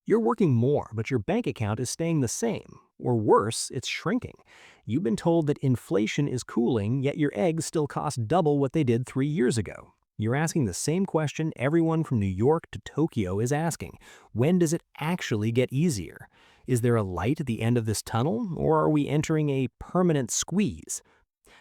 You're working more, but your bank account is staying the same. Or worse, it's shrinking. You've been told that inflation is cooling, yet your eggs still cost double what they did 3 years ago. You're asking the same question everyone from New York to Tokyo is asking. When does it actually get easier? Is there a light at the end of this tunnel, or are we entering a permanent squeeze?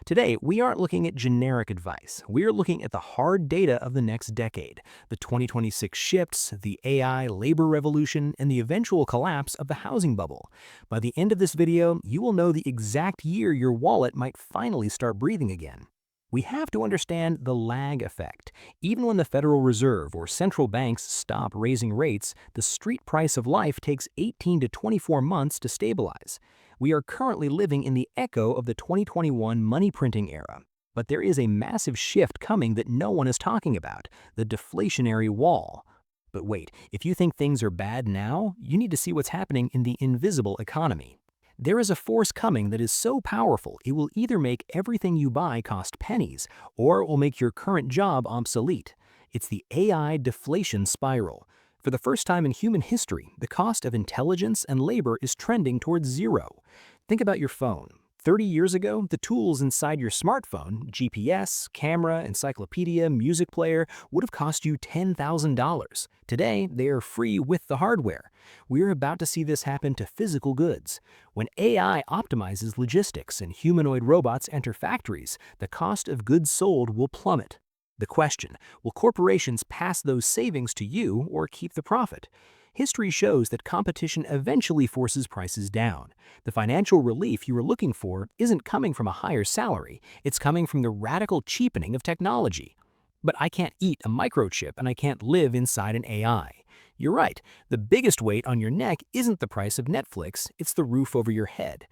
Today, we aren't looking at generic advice. We're looking at the hard data of the next decade, the 2026 shifts, the AI labor revolution, and the eventual collapse of the housing bubble. By the end of this video, you will know the exact year your wallet might finally start breathing again. We have to understand the lag effect. Even when the Federal Reserve or central banks stop raising rates, the street price of life takes 18 to 24 months to stabilize. We are currently living in the echo of the 2021 money printing era. But there is a massive shift coming that no one is talking about, the deflationary wall. But wait, if you think things are bad now, you need to see what's happening in the invisible economy. There is a force coming that is so powerful it will either make everything you buy cost pennies, or it will make your current job obsolete. It's the AI deflation spiral. For the first time in human history, the cost of intelligence and labor is trending towards zero. Think about your phone. 30 years ago, the tools inside your smartphone, GPS, camera, encyclopedia, music player, would have cost you $10,000. Today, they are free with the hardware. We're about to see this happen to physical goods. When AI optimizes logistics and humanoid robots enter factories, the cost of goods sold will plummet. The question, will corporations pass those savings to you or keep the profit? History shows that competition eventually forces prices down. The financial relief you were looking for isn't coming from a higher salary, it's coming from the radical cheapening of technology. But I can't eat a microchip and I can't live inside an AI. You're right, the biggest weight on your neck isn't the price of Netflix, it's the roof over your head.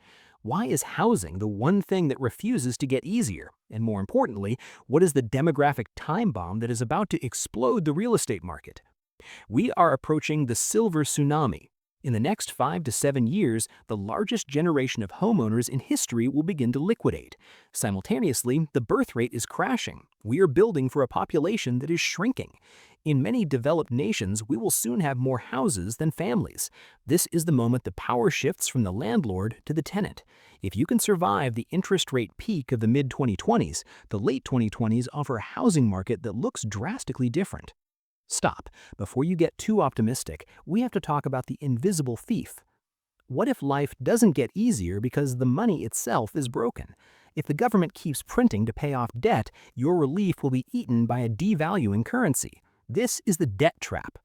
Why is housing the one thing that refuses to get easier? And more importantly, what is the demographic time bomb that is about to explode the real estate market? We are approaching the silver tsunami. In the next 5 to 7 years, the largest generation of homeowners in history will begin to liquidate. Simultaneously, the birth rate is crashing. We are building for a population that is shrinking. In many developed nations, we will soon have more houses than families. This is the moment the power shifts from the landlord to the tenant. If you can survive the interest rate peak of the mid-2020s, the late 2020s offer a housing market that looks drastically different. Stop. Before you get too optimistic, we have to talk about the invisible thief. What if life doesn't get easier because the money itself is broken? If the government keeps printing to pay off debt, your relief will be eaten by a devaluing currency. This is the debt trap.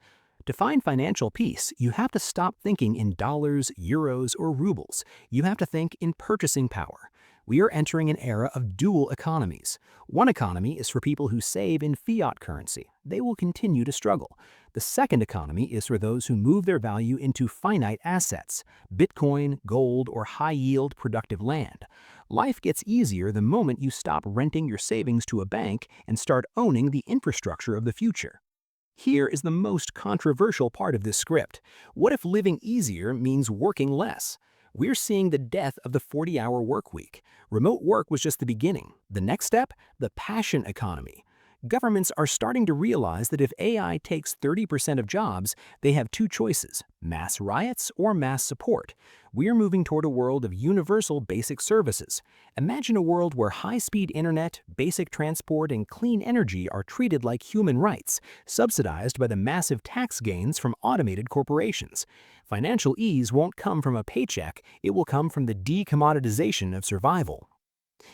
To find financial peace, you have to stop thinking in dollars, euros, or rubles. You have to think in purchasing power. We are entering an era of dual economies. One economy is for people who save in fiat currency. They will continue to struggle. The second economy is for those who move their value into finite assets, Bitcoin, gold, or high-yield productive land. Life gets easier the moment you stop renting your savings to a bank and start owning the infrastructure of the future. Here is the most controversial part of this script. What if living easier means working less? We're seeing the death of the 40-hour work week. Remote work was just the beginning. The next step? The passion economy. Governments are starting to realize that if AI takes 30% of jobs, they have two choices: mass riots or mass support. We are moving toward a world of universal basic services. Imagine a world where high-speed internet, basic transport, and clean energy are treated like human rights, subsidized by the massive tax gains from automated corporations. Financial ease won't come from a paycheck, it will come from the decommoditization of survival.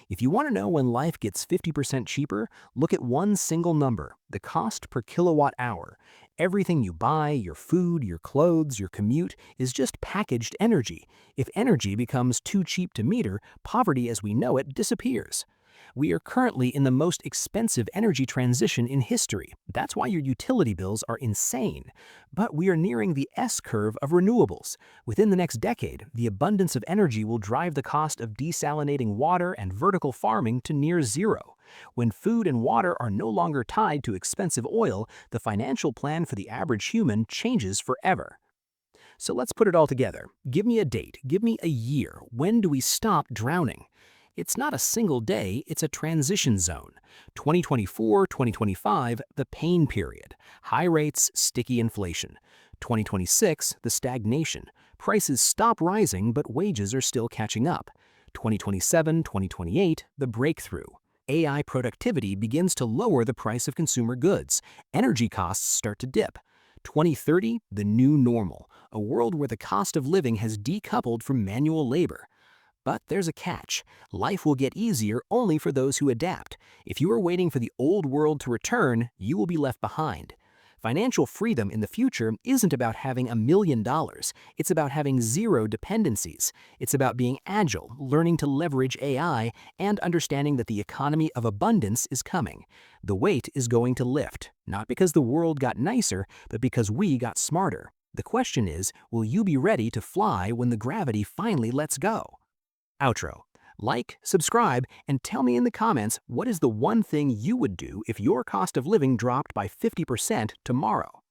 If you want to know when life gets 50% cheaper, look at one single number: the cost per kilowatt hour. Everything you buy, your food, your clothes, your commute, is just packaged energy. If energy becomes too cheap to meter, poverty as we know it disappears. We are currently in the most expensive energy transition in history. That's why your utility bills are insane. But we are nearing the S-curve of renewables. Within the next decade, the abundance of energy will drive the cost of desalinating water and vertical farming to near zero. When food and water are no longer tied to expensive oil, the financial plan for the average human changes forever. So let's put it all together. Give me a date. Give me a year. When do we stop drowning? It's not a single day, it's a transition zone. 2024, 2025, the pain period. High rates, sticky inflation. 2026, the stagnation. Prices stop rising, but wages are still catching up. 2027, 2028, the breakthrough. AI productivity begins to lower the price of consumer goods. Energy costs start to dip. 2030, the new normal, a world where the cost of living has decoupled from manual labor. But there's a catch. Life will get easier only for those who adapt. If you are waiting for the old world to return, you will be left behind. Financial freedom in the future isn't about having $1 million. It's about having zero dependencies. It's about being agile, learning to leverage AI, and understanding that the economy of abundance is coming. The weight is going to lift, not because the world got nicer, but because we got smarter. The question is, will you be ready to fly when the gravity finally lets go? Outro. Like, subscribe, and tell me in the comments what is the one thing you would do if your cost of living dropped by 50% tomorrow.